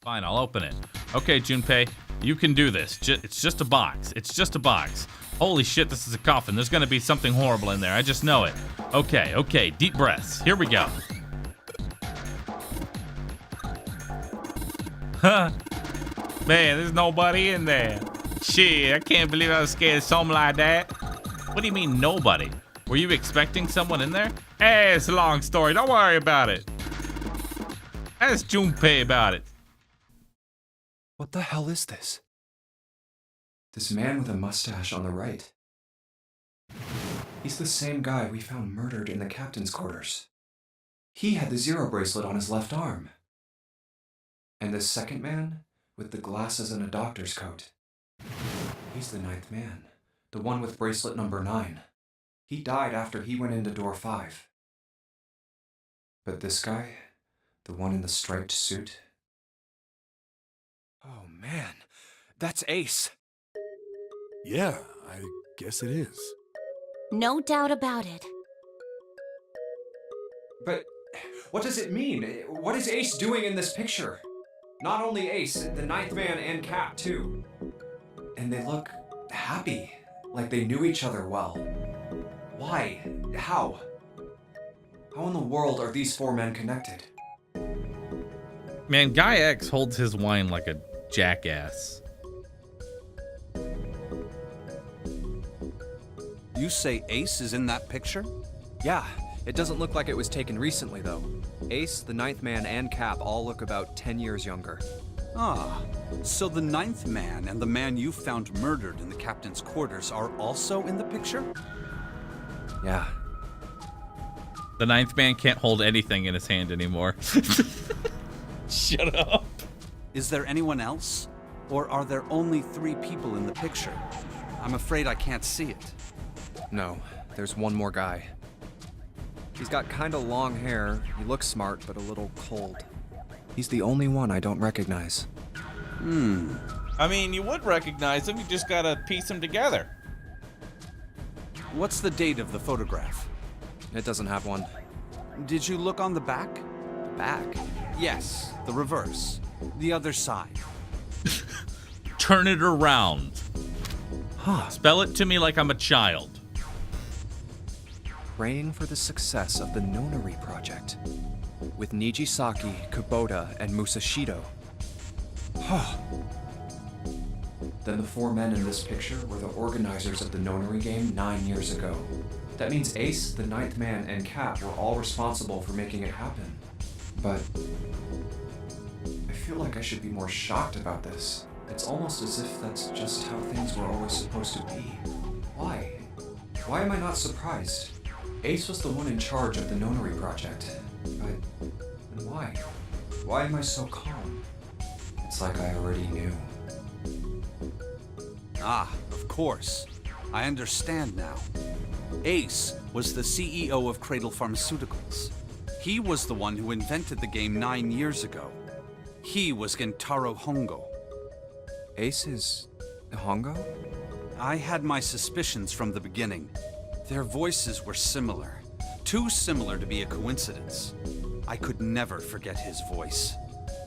Fine, I'll open it. Okay, Junpei, you can do this. It's just a box. It's just a box. Holy shit, this is a coffin. There's gonna be something horrible in there. I just know it. Okay, deep breaths. Here we go. Huh. Man, there's nobody in there. Shit, I can't believe I was scared of something like that. What do you mean, nobody? Were you expecting someone in there? Hey, it's a long story. Don't worry about it. Ask Junpei about it. What the hell is this? This man with a mustache on the right. He's the same guy we found murdered in the captain's quarters. He had the zero bracelet on his left arm. And this second man, with the glasses and a doctor's coat. He's the ninth man, the one with bracelet number 9. He died after he went into door 5. But this guy, the one in the striped suit. Oh man, that's Ace. Yeah, I guess it is. No doubt about it. But what does it mean? What is Ace doing in this picture? Not only Ace, the ninth man and Cap too. And they look happy, like they knew each other well. Why? How? How in the world are these 4 men connected? Man, Guy X holds his wine like a jackass. You say Ace is in that picture? Yeah, it doesn't look like it was taken recently though. Ace, the ninth man, and Cap all look about 10 years younger. Ah, so the ninth man and the man you found murdered in the captain's quarters are also in the picture? Yeah. The ninth man can't hold anything in his hand anymore. Shut up. Is there anyone else? Or are there only 3 people in the picture? I'm afraid I can't see it. No, there's one more guy. He's got kinda long hair, he looks smart but a little cold. He's the only one I don't recognize. I mean, you would recognize him, you just gotta piece them together. What's the date of the photograph? It doesn't have one. Did you look on the back? Back? Yes, the reverse. The other side. Turn it around. Huh. Spell it to me like I'm a child. Praying for the success of the Nonary project. With Nijisaki, Kubota, and Musashido. Huh. Then the 4 men in this picture were the organizers of the Nonary game 9 years ago. That means Ace, the ninth man, and Cap were all responsible for making it happen. But I feel like I should be more shocked about this. It's almost as if that's just how things were always supposed to be. Why? Why am I not surprised? Ace was the one in charge of the Nonary project. But why? Why am I so calm? It's like I already knew. Ah, of course. I understand now. Ace was the CEO of Cradle Pharmaceuticals. He was the one who invented the game 9 years ago. He was Gentaro Hongo. Ace is Hongo? I had my suspicions from the beginning. Their voices were similar. Too similar to be a coincidence. I could never forget his voice.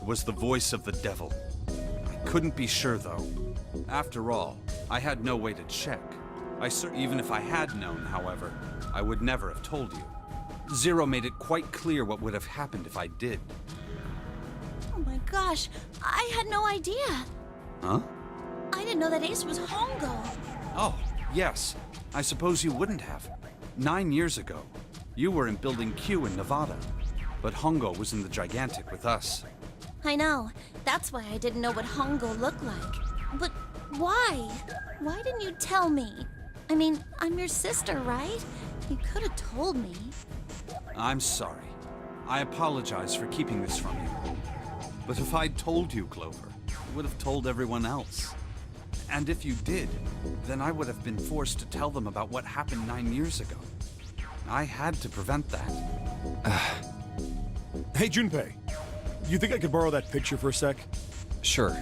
It was the voice of the devil. I couldn't be sure, though. After all, I had no way to check. Even if I had known, however, I would never have told you. Zero made it quite clear what would have happened if I did. Oh my gosh, I had no idea. Huh? I didn't know that Ace was Hongo. Oh, yes. I suppose you wouldn't have. 9 years ago, you were in Building Q in Nevada, but Hongo was in the Gigantic with us. I know. That's why I didn't know what Hongo looked like. But why? Why didn't you tell me? I mean, I'm your sister, right? You could have told me. I'm sorry. I apologize for keeping this from you. But if I'd told you, Clover, I would have told everyone else. And if you did, then I would have been forced to tell them about what happened 9 years ago. I had to prevent that. Hey, Junpei. You think I could borrow that picture for a sec? Sure.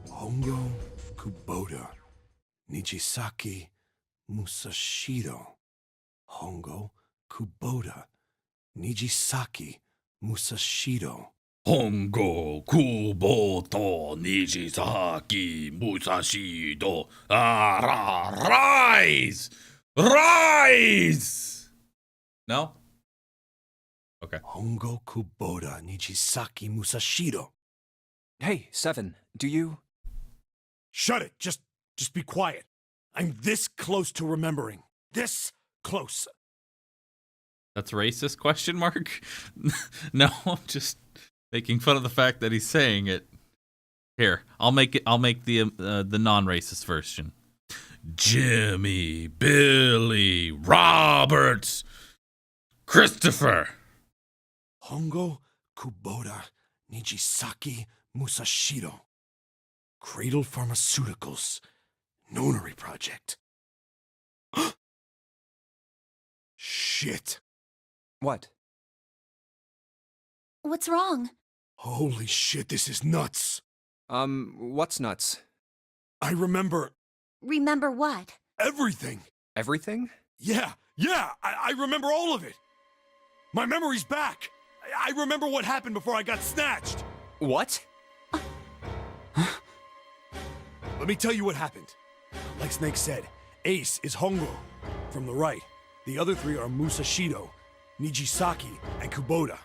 Hongo, Kubota, Nijisaki, Musashido. Hongo, Kubota, Nijisaki, Musashido. Hongo Kuboto Nijisaki Musashido. Rise! Rise! No? Okay. Hongo Kubota Nijisaki Musashido. Hey, Seven, do you? Shut it. Just be quiet. I'm this close to remembering. This close. That's racist, question mark? No, I'm just making fun of the fact that he's saying it. Here, I'll make the non-racist version. Jimmy, Billy, Roberts, Christopher. Hongo Kubota Nijisaki Musashido. Cradle Pharmaceuticals. Nonary Project. Shit. What? What's wrong? Holy shit, this is nuts. What's nuts? I remember Remember what? everything. Everything? Yeah, I remember all of it. My memory's back. I remember what happened before I got snatched. What? Let me tell you what happened. Like Snake said, Ace is Hongo from the right. The other three are Musashido, Nijisaki, and Kubota.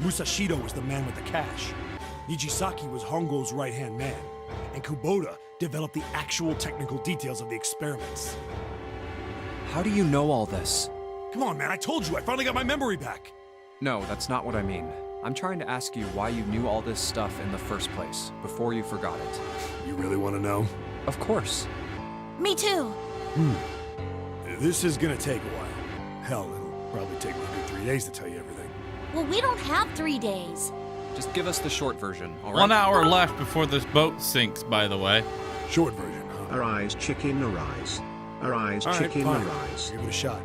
Musashido was the man with the cash. Nijisaki was Hongo's right-hand man. And Kubota developed the actual technical details of the experiments. How do you know all this? Come on, man, I told you, I finally got my memory back. No, that's not what I mean. I'm trying to ask you why you knew all this stuff in the first place, before you forgot it. You really want to know? Of course. Me too. This is gonna take a while. Hell, it'll probably take me a good 3 days to tell you everything. Well, we don't have 3 days. Just give us the short version, all right? 1 hour left before this boat sinks, by the way. Short version, huh? Arise, chicken, arise. Arise, All right, chicken, fine. arise. Give it a shot.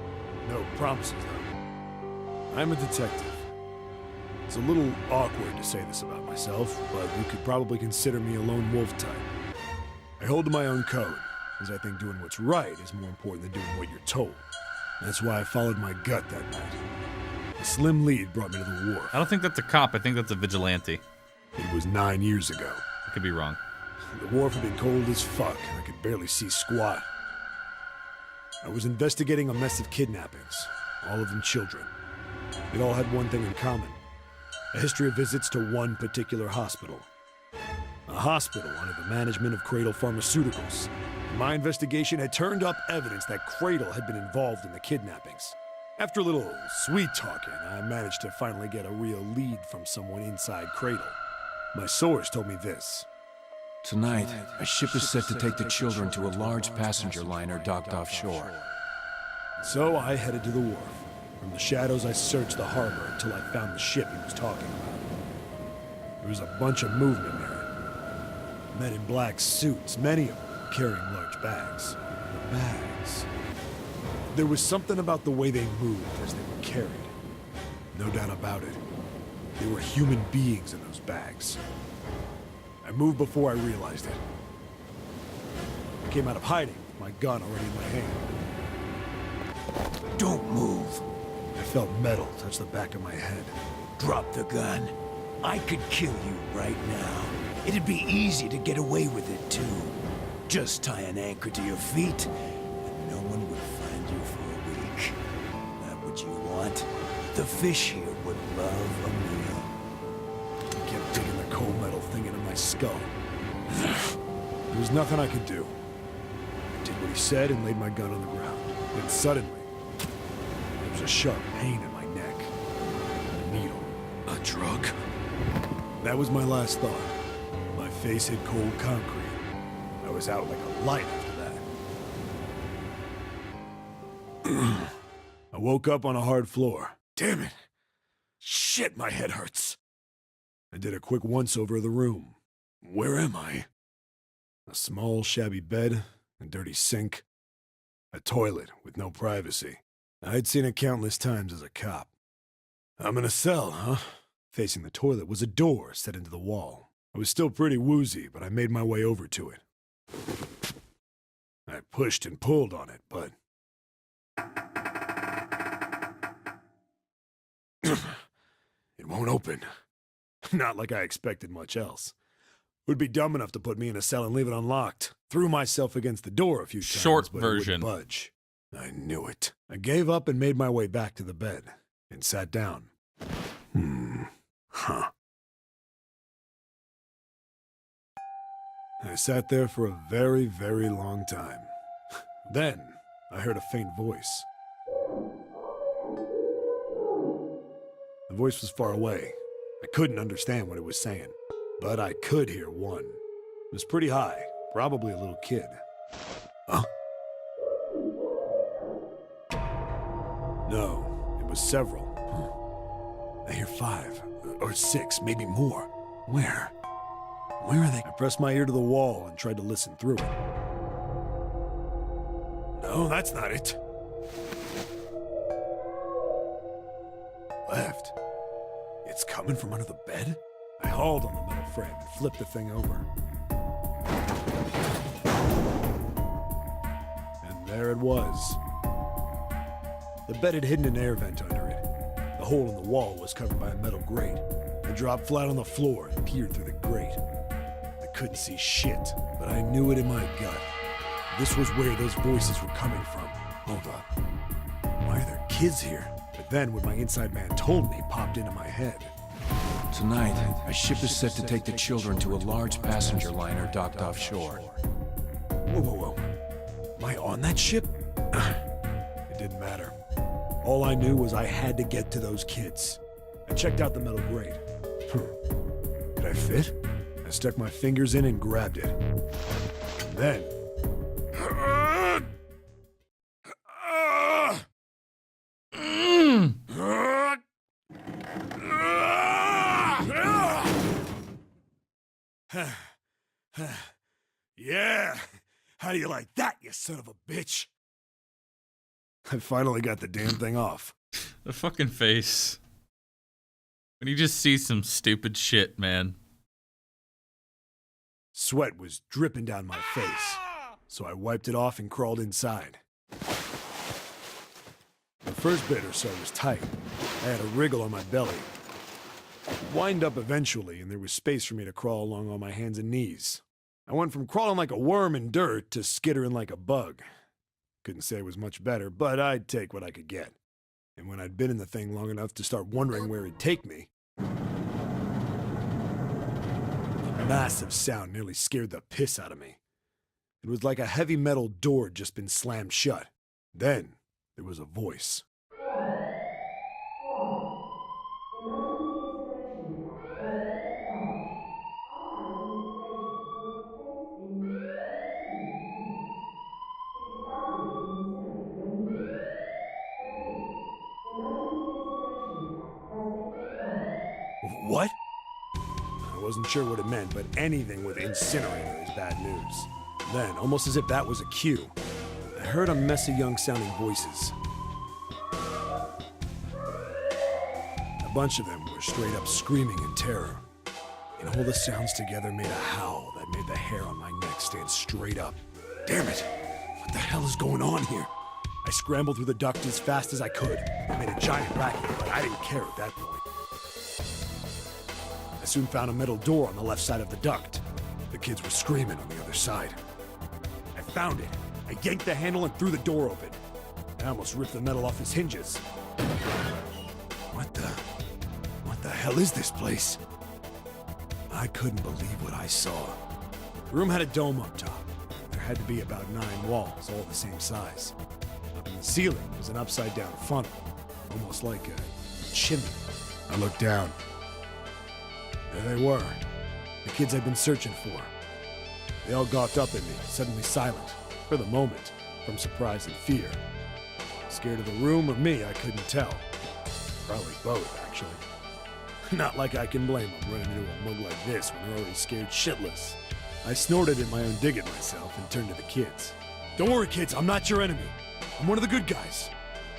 No promises, though. I'm a detective. It's a little awkward to say this about myself, but you could probably consider me a lone wolf type. I hold to my own code, as I think doing what's right is more important than doing what you're told. That's why I followed my gut that night. A slim lead brought me to the wharf. I don't think that's a cop. I think that's a vigilante. It was 9 years ago. I could be wrong. The wharf had been cold as fuck, and I could barely see squat. I was investigating a mess of kidnappings, all of them children. It all had one thing in common. A history of visits to one particular hospital. A hospital under the management of Cradle Pharmaceuticals. My investigation had turned up evidence that Cradle had been involved in the kidnappings. After a little sweet talking, I managed to finally get a real lead from someone inside Cradle. My source told me this. Tonight, a ship is set to take the children to a large passenger liner docked offshore. So I headed to the wharf. From the shadows, I searched the harbor until I found the ship he was talking about. There was a bunch of movement there. Men in black suits, many of them carrying large bags. The bags. There was something about the way they moved as they were carried. No doubt about it. There were human beings in those bags. I moved before I realized it. I came out of hiding with my gun already in my hand. Don't move. I felt metal touch the back of my head. Drop the gun. I could kill you right now. It'd be easy to get away with it, too. Just tie an anchor to your feet, and no one would find you for a week. That what you want? The fish here would love a meal. I kept digging the cold metal thing into my skull. There was nothing I could do. I did what he said and laid my gun on the ground. Then suddenly, there was a sharp pain in my neck. A needle. A drug? That was my last thought. My face hit cold concrete. I was out like a light after that. I woke up on a hard floor. Damn it! Shit, my head hurts. I did a quick once-over of the room. Where am I? A small, shabby bed, a dirty sink, a toilet with no privacy. I'd seen it countless times as a cop. I'm in a cell, huh? Facing the toilet was a door set into the wall. I was still pretty woozy, but I made my way over to it. I pushed and pulled on it, but... it won't open. Not like I expected much else. Would be dumb enough to put me in a cell and leave it unlocked. Threw myself against the door a few times, Short but version. it wouldn't budge. I knew it. I gave up and made my way back to the bed and sat down. Huh. I sat there for a very, very long time. Then, I heard a faint voice. The voice was far away. I couldn't understand what it was saying, but I could hear one. It was pretty high, probably a little kid. Huh? No, it was several. I hear 5, or 6, maybe more. Where? Where are they? I pressed my ear to the wall and tried to listen through it. No, that's not it. Left. It's coming from under the bed? I hauled on the metal frame and flipped the thing over. And there it was. The bed had hidden an air vent under it. The hole in the wall was covered by a metal grate. I dropped flat on the floor and peered through the grate. I couldn't see shit, but I knew it in my gut. This was where those voices were coming from. Hold up. Why are there kids here? But then what my inside man told me popped into my head. Tonight, a ship is set to take the children to a large passenger liner docked offshore. Whoa, whoa, whoa. Am I on that ship? It didn't matter. All I knew was I had to get to those kids. I checked out the metal grate. Could I fit? I stuck my fingers in and grabbed it. And then... Yeah! How do you like that, you son of a bitch? I finally got the damn thing off. The fucking face. When you just see some stupid shit, man. Sweat was dripping down my face, so I wiped it off and crawled inside. The first bit or so was tight. I had a wriggle on my belly. It wind up eventually, and there was space for me to crawl along on my hands and knees. I went from crawling like a worm in dirt to skittering like a bug. Couldn't say it was much better, but I'd take what I could get. And when I'd been in the thing long enough to start wondering where it'd take me, a massive sound nearly scared the piss out of me. It was like a heavy metal door had just been slammed shut. Then, there was a voice. What? I wasn't sure what it meant, but anything with incinerator is bad news. Then, almost as if that was a cue, I heard a mess of young-sounding voices. A bunch of them were straight up screaming in terror. And all the sounds together made a howl that made the hair on my neck stand straight up. Damn it! What the hell is going on here? I scrambled through the duct as fast as I could. It made a giant racket, but I didn't care at that point. I soon found a metal door on the left side of the duct. The kids were screaming on the other side. I found it. I yanked the handle and threw the door open. I almost ripped the metal off its hinges. What the hell is this place? I couldn't believe what I saw. The room had a dome up top. There had to be about 9 walls, all the same size. Up in the ceiling was an upside-down funnel, almost like a chimney. I looked down. There they were, the kids I'd been searching for. They all gawked up at me, suddenly silent, for the moment, from surprise and fear. Scared of the room or me, I couldn't tell. Probably both, actually. Not like I can blame them running into a mug like this when they're already scared shitless. I snorted at my own dig at myself and turned to the kids. Don't worry, kids, I'm not your enemy. I'm one of the good guys.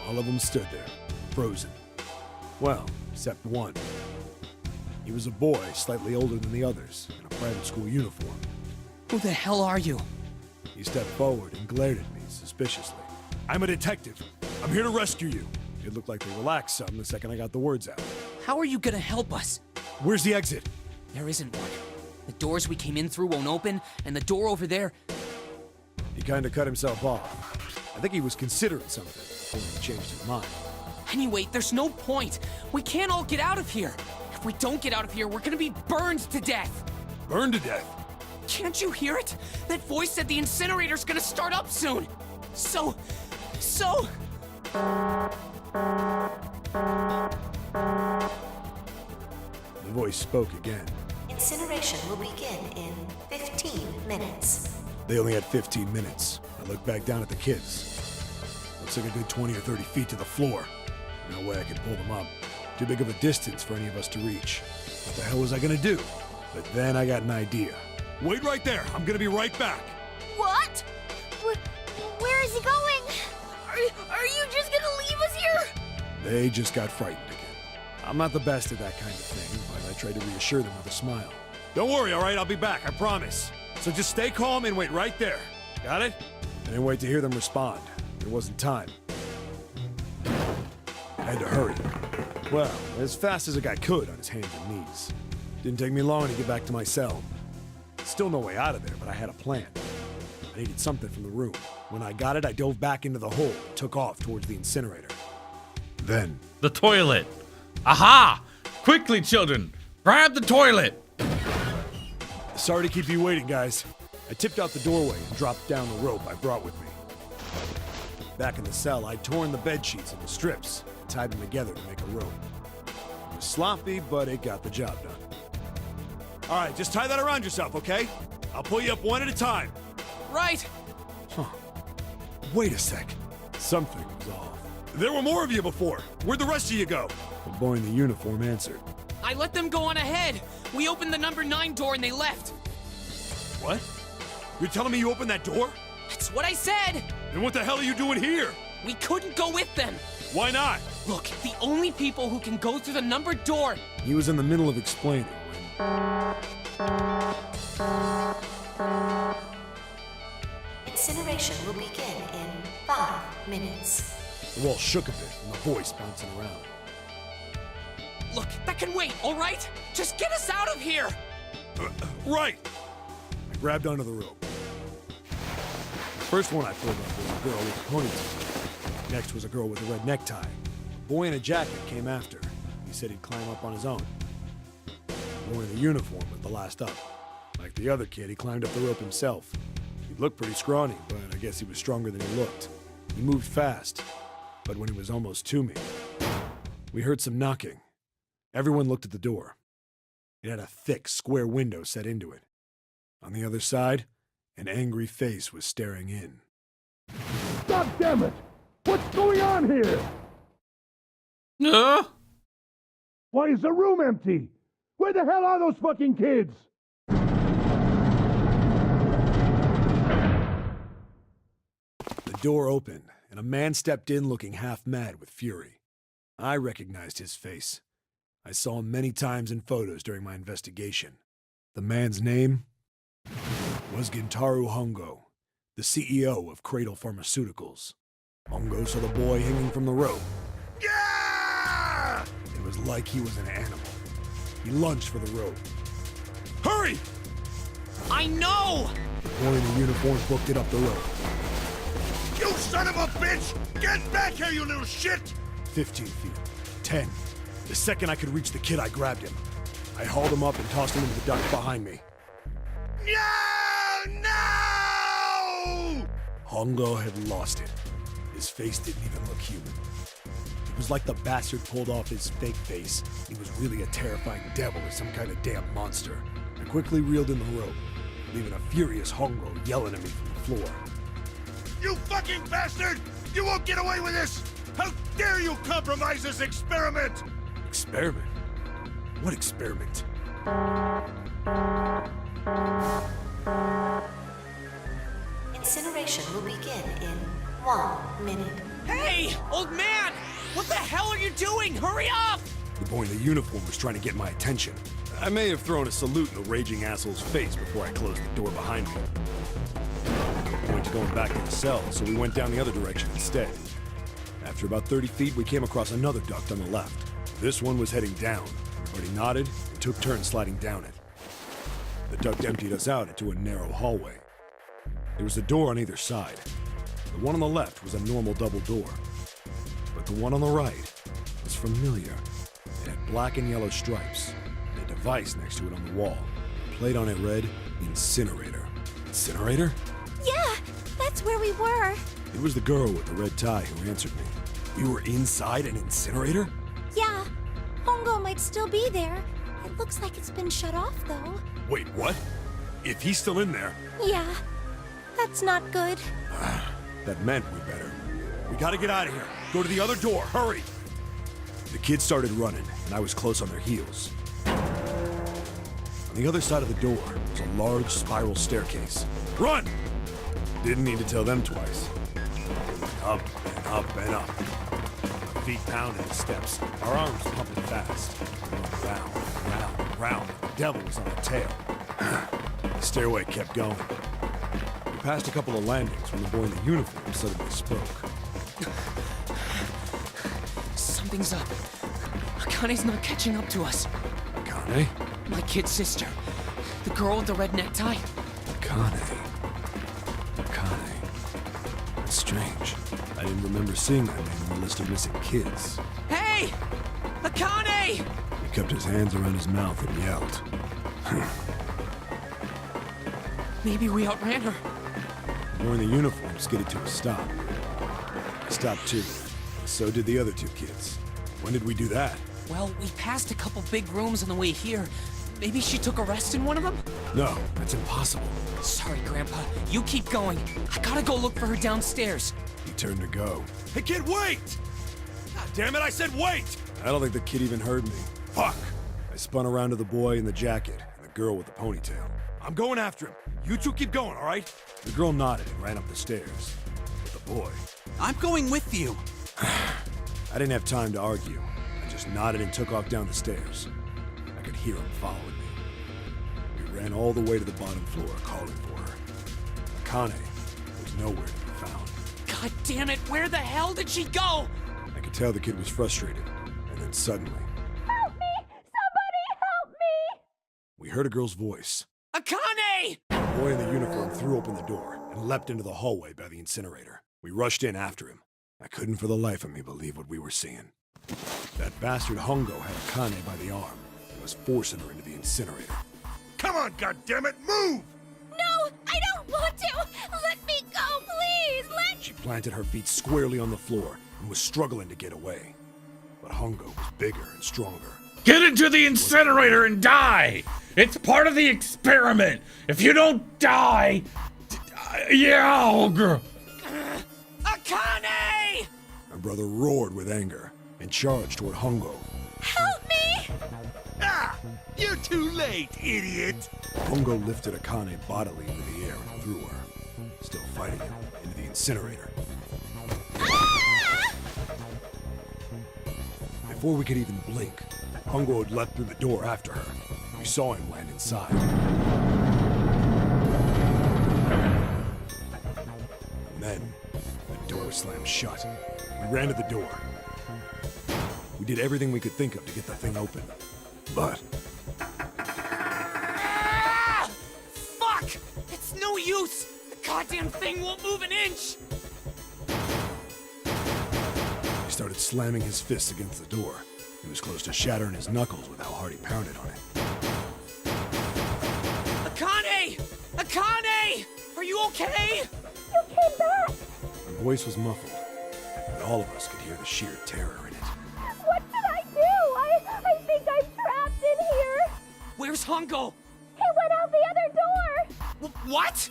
All of them stood there, frozen. Well, except one. He was a boy, slightly older than the others, in a private school uniform. Who the hell are you? He stepped forward and glared at me suspiciously. I'm a detective. I'm here to rescue you. It looked like they relaxed some the second I got the words out. How are you gonna help us? Where's the exit? There isn't one. The doors we came in through won't open, and the door over there... He kinda cut himself off. I think he was considering something before he changed his mind. Anyway, there's no point. We can't all get out of here. If we don't get out of here, we're gonna be burned to death. Burned to death? Can't you hear it? That voice said the incinerator's gonna start up soon. So... The voice spoke again. Incineration will begin in 15 minutes. They only had 15 minutes. I looked back down at the kids. Looks like a good 20 or 30 feet to the floor. No way I could pull them up. Too big of a distance for any of us to reach. What the hell was I gonna do? But then I got an idea. Wait right there. I'm gonna be right back. What? Where is he going? Are you just gonna leave us here? They just got frightened again. I'm not the best at that kind of thing, but I tried to reassure them with a smile. Don't worry, all right? I'll be back, I promise. So just stay calm and wait right there. Got it? I didn't wait to hear them respond. There wasn't time. I had to hurry. Well, as fast as a guy could on his hands and knees. Didn't take me long to get back to my cell. Still no way out of there, but I had a plan. I needed something from the room. When I got it, I dove back into the hole and took off towards the incinerator. Then... The toilet. Aha! Quickly, children! Grab the toilet! Sorry to keep you waiting, guys. I tipped out the doorway and dropped down the rope I brought with me. Back in the cell, I'd torn the bed sheets into strips and tied them together to make a rope. It was sloppy, but it got the job done. All right, just tie that around yourself, okay? I'll pull you up one at a time. Right! Huh. Wait a sec. Something was off. There were more of you before. Where'd the rest of you go? The boy in the uniform answered. I let them go on ahead. We opened the number 9 door and they left. What? You're telling me you opened that door? That's what I said! Then what the hell are you doing here? We couldn't go with them. Why not? Look, the only people who can go through the numbered door... He was in the middle of explaining when... Incineration will begin in 5 minutes. The wall shook a bit and the voice bouncing around. Look, that can wait, all right? Just get us out of here! Right! I grabbed onto the rope. The first one I pulled up was a girl with a ponytail. Next was a girl with a red necktie. A boy in a jacket came after. He said he'd climb up on his own. The boy in the uniform was the last up. Like the other kid, he climbed up the rope himself. He looked pretty scrawny, but I guess he was stronger than he looked. He moved fast, but when he was almost to me, we heard some knocking. Everyone looked at the door. It had a thick, square window set into it. On the other side, an angry face was staring in. God damn it! What's going on here? Why is the room empty? Where the hell are those fucking kids? The door opened, and a man stepped in looking half mad with fury. I recognized his face. I saw him many times in photos during my investigation. The man's name was Gintaro Hongo, the CEO of Cradle Pharmaceuticals. Hongo saw the boy hanging from the rope. Yeah! It was like he was an animal. He lunged for the rope. Hurry! I know! The boy in the uniform booked it up the rope. You son of a bitch! Get back here, you little shit! 15 feet. 10. The second I could reach the kid, I grabbed him. I hauled him up and tossed him into the duct behind me. No! No! Hongo had lost it. His face didn't even look human. It was like the bastard pulled off his fake face. He was really a terrifying devil or some kind of damn monster. I quickly reeled in the rope, leaving a furious Hongo yelling at me from the floor. You fucking bastard! You won't get away with this! How dare you compromise this experiment! Experiment? What experiment? Incineration will begin in 1 minute. Hey, old man! What the hell are you doing? Hurry up! The boy in the uniform was trying to get my attention. I may have thrown a salute in the raging asshole's face before I closed the door behind me. No point to going back to the cell, so we went down the other direction instead. After about 30 feet, we came across another duct on the left. This one was heading down. Artie nodded and took turns sliding down it. The duct emptied us out into a narrow hallway. There was a door on either side. The one on the left was a normal double door, but the one on the right was familiar. It had black and yellow stripes, and a device next to it on the wall. A plate on it read, Incinerator. Incinerator? Yeah, that's where we were. It was the girl with the red tie who answered me. We were inside an incinerator? Yeah, Hongo might still be there. It looks like it's been shut off, though. Wait, what? If he's still in there... Yeah, that's not good. That meant we better. We gotta get out of here. Go to the other door, hurry! The kids started running, and I was close on their heels. On the other side of the door was a large spiral staircase. Run! Didn't need to tell them twice. Up and up and up. Our feet pounding the steps, our arms pumping fast. We went round, round, round. The devil was on our tail. The stairway kept going. We passed a couple of landings when the boy in the uniform suddenly spoke. Something's up. Akane's not catching up to us. Akane? My kid sister. The girl with the red necktie. Akane. That's strange. I didn't remember seeing that name on the list of missing kids. Hey! Akane! He kept his hands around his mouth and yelled. Maybe we outran her. The boy in the uniform skidded to a stop. I stopped too. So did the other two kids. When did we do that? Well, we passed a couple big rooms on the way here. Maybe she took a rest in one of them? No, that's impossible. Sorry, Grandpa. You keep going. I gotta go look for her downstairs. He turned to go. Hey, kid, wait! God damn it, I said wait! I don't think the kid even heard me. Fuck! I spun around to the boy in the jacket and the girl with the ponytail. I'm going after him. You two keep going, all right? The girl nodded and ran up the stairs. But the boy... I'm going with you. I didn't have time to argue. I just nodded and took off down the stairs. I could hear him following me. We ran all the way to the bottom floor, calling for her. Akane was nowhere to be found. God damn it, where the hell did she go? I could tell the kid was frustrated, and then suddenly... Help me! Somebody help me! We heard a girl's voice. Akane! The boy in the uniform threw open the door and leapt into the hallway by the incinerator. We rushed in after him. I couldn't for the life of me believe what we were seeing. That bastard Hongo had Akane by the arm and was forcing her into the incinerator. Come on, goddammit, move! No, I don't want to! Let me go, please! She planted her feet squarely on the floor and was struggling to get away. But Hongo was bigger and stronger. Get into the incinerator and die! It's part of the experiment! If you don't die... yeah! Akane! My brother roared with anger and charged toward Hongo. Help me! Ah! You're too late, idiot! Hongo lifted Akane bodily into the air and threw her, still fighting him, into the incinerator. Ah! Before we could even blink, Hongo had leapt through the door after her. We saw him land inside. And then, the door slammed shut. We ran to the door. We did everything we could think of to get the thing open. But... Ah! Fuck! It's no use! The goddamn thing won't move an inch! he started slamming his fists against the door. He was close to shattering his knuckles with how hard he pounded on it. Akane! Akane! Are you okay? You came back! My voice was muffled, but all of us could hear the sheer terror in it. What should I do? I think I'm trapped in here! Where's Hongo? He went out the other door! What?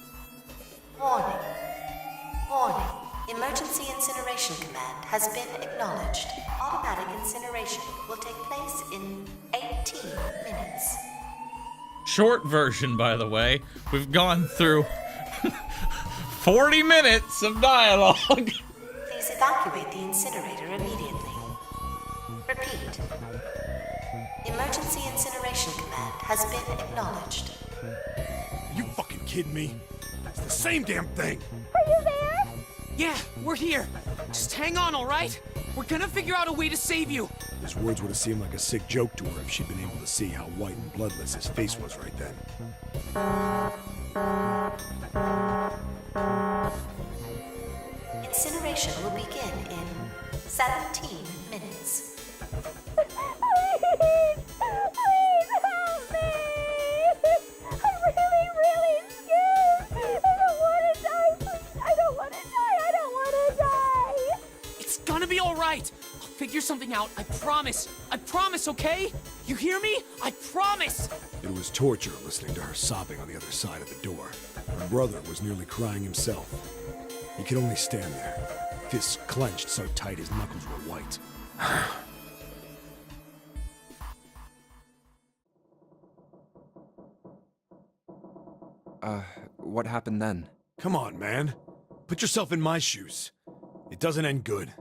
Warning. Warning. Emergency incineration command has been acknowledged. Automatic incineration will take place in 18 minutes. Short version, by the way. We've gone through 40 minutes of dialogue. Please evacuate the incinerator immediately. Repeat. Emergency incineration command has been acknowledged. Are you fucking kidding me? It's the same damn thing! Are you there? Yeah, we're here. Just hang on, all right? We're gonna figure out a way to save you. His words would have seemed like a sick joke to her if she'd been able to see how white and bloodless his face was right then. Incineration will begin in 17 minutes. I'll figure something out. I promise. I promise, okay? You hear me? I promise! It was torture listening to her sobbing on the other side of the door. Her brother was nearly crying himself. He could only stand there, fists clenched so tight his knuckles were white. What happened then? Come on, man. Put yourself in my shoes. It doesn't end good.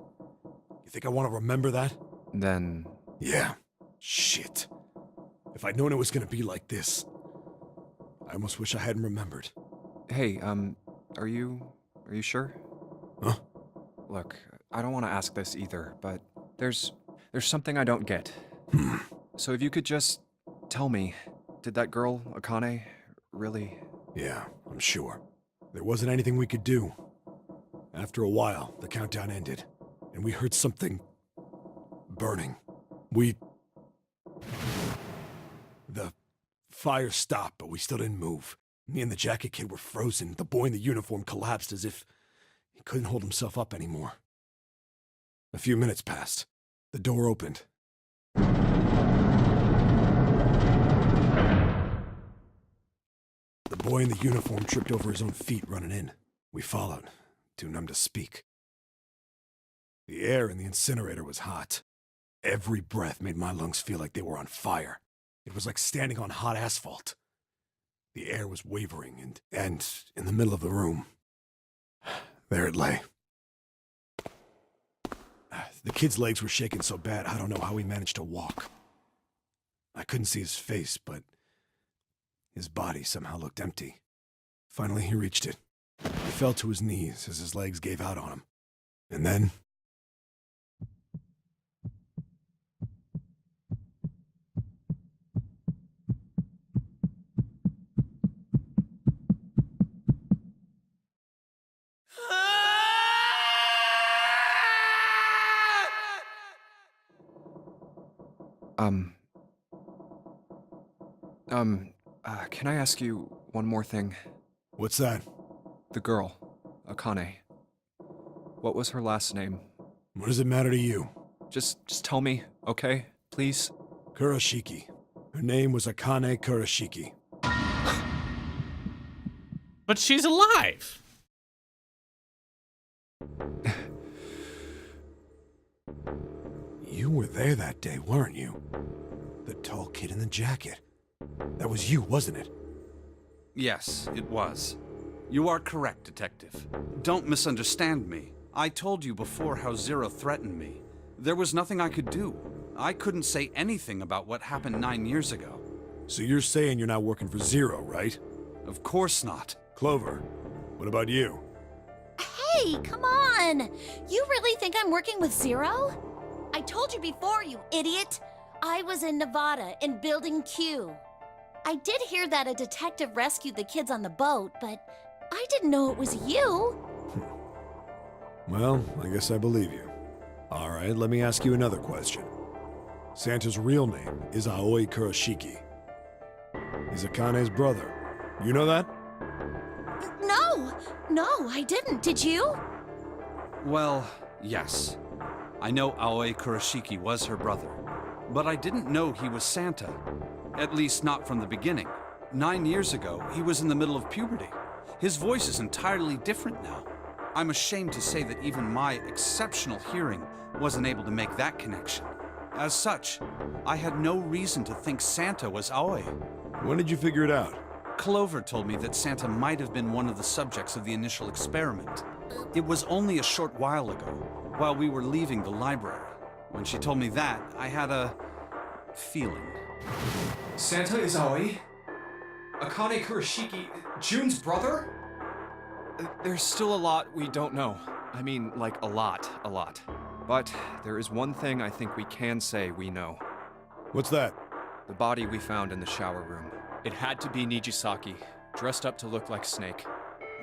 You think I want to remember that? Then... Yeah. Shit. If I'd known it was gonna be like this, I almost wish I hadn't remembered. Hey, are you sure? Huh? Look, I don't want to ask this either, but there's something I don't get. So if you could just tell me, did that girl, Akane, really... Yeah, I'm sure. There wasn't anything we could do. After a while, the countdown ended, and we heard something... burning. The fire stopped, but we still didn't move. Me and the jacket kid were frozen. The boy in the uniform collapsed as if he couldn't hold himself up anymore. A few minutes passed. The door opened. The boy in the uniform tripped over his own feet running in. We followed, too numb to speak. The air in the incinerator was hot. Every breath made my lungs feel like they were on fire. It was like standing on hot asphalt. The air was wavering, and in the middle of the room, there it lay. The kid's legs were shaking so bad, I don't know how he managed to walk. I couldn't see his face, but his body somehow looked empty. Finally, he reached it. He fell to his knees as his legs gave out on him. And then... can I ask you one more thing? What's that? The girl, Akane. What was her last name? What does it matter to you? Just tell me, okay? Please? Kurashiki. Her name was Akane Kurashiki. But she's alive! You were there that day, weren't you? The tall kid in the jacket. That was you, wasn't it? Yes, it was. You are correct, Detective. Don't misunderstand me. I told you before how Zero threatened me. There was nothing I could do. I couldn't say anything about what happened 9 years ago. So you're saying you're not working for Zero, right? Of course not. Clover, what about you? Hey, come on! You really think I'm working with Zero? I told you before, you idiot! I was in Nevada, in Building Q. I did hear that a detective rescued the kids on the boat, but I didn't know it was you. Well, I guess I believe you. All right, let me ask you another question. Santa's real name is Aoi Kurashiki. He's Akane's brother. You know that? No, I didn't. Did you? Well, yes. I know Aoi Kurashiki was her brother, but I didn't know he was Santa. At least not from the beginning. 9 years ago, he was in the middle of puberty. His voice is entirely different now. I'm ashamed to say that even my exceptional hearing wasn't able to make that connection. As such, I had no reason to think Santa was Aoi. When did you figure it out? Clover told me that Santa might have been one of the subjects of the initial experiment. It was only a short while ago, while we were leaving the library. When she told me that, I had a feeling. Santa is Aoi? Akane Kurashiki, June's brother? There's still a lot we don't know. I mean, like, a lot. But there is one thing I think we can say we know. What's that? The body we found in the shower room. It had to be Nijisaki, dressed up to look like Snake.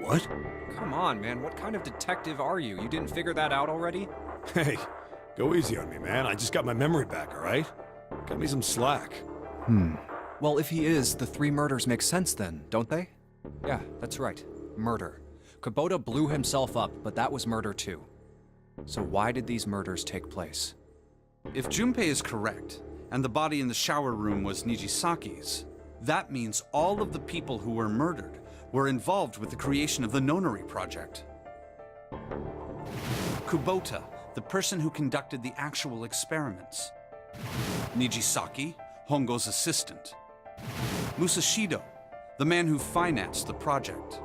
What? Come on, man. What kind of detective are you? You didn't figure that out already? Hey, go easy on me, man. I just got my memory back, all right? Cut me some slack. Well, if he is, the 3 murders make sense then, don't they? Yeah, that's right. Murder. Kubota blew himself up, but that was murder too. So why did these murders take place? If Junpei is correct, and the body in the shower room was Nijisaki's, that means all of the people who were murdered were involved with the creation of the Nonary Project. Kubota, the person who conducted the actual experiments. Nijisaki, Hongo's assistant. Musashido, the man who financed the project.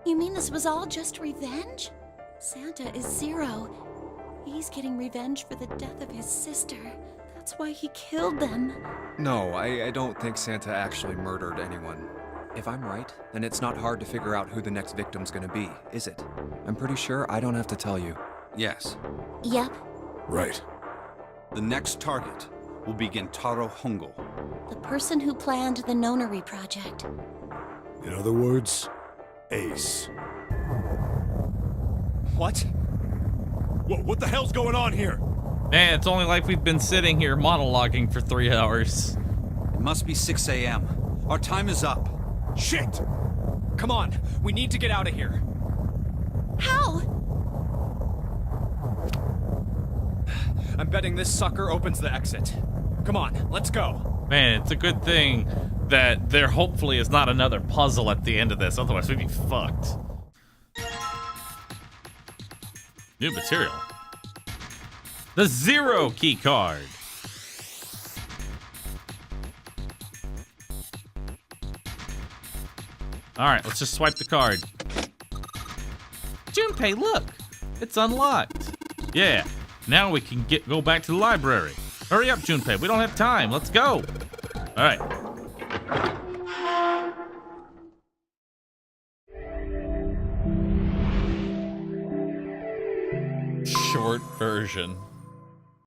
You mean this was all just revenge? Santa is Zero. He's getting revenge for the death of his sister. That's why he killed them. No, I don't think Santa actually murdered anyone. If I'm right, then it's not hard to figure out who the next victim's gonna be, is it? I'm pretty sure I don't have to tell you. Yes. Yep. Right. The next target will be Gentaro Hongo. The person who planned the Nonary Project. In other words, Ace. What? What the hell's going on here? Man, it's only like we've been sitting here monologuing for 3 hours. It must be 6 a.m. Our time is up. Shit! Come on, we need to get out of here. How? I'm betting this sucker opens the exit. Come on, let's go. Man, it's a good thing that there hopefully is not another puzzle at the end of this, otherwise we'd be fucked. New material. The Zero key card. All right, let's just swipe the card. Junpei, look, it's unlocked. Yeah, now we can go back to the library. Hurry up, Junpei, we don't have time. Let's go. All right. Short version.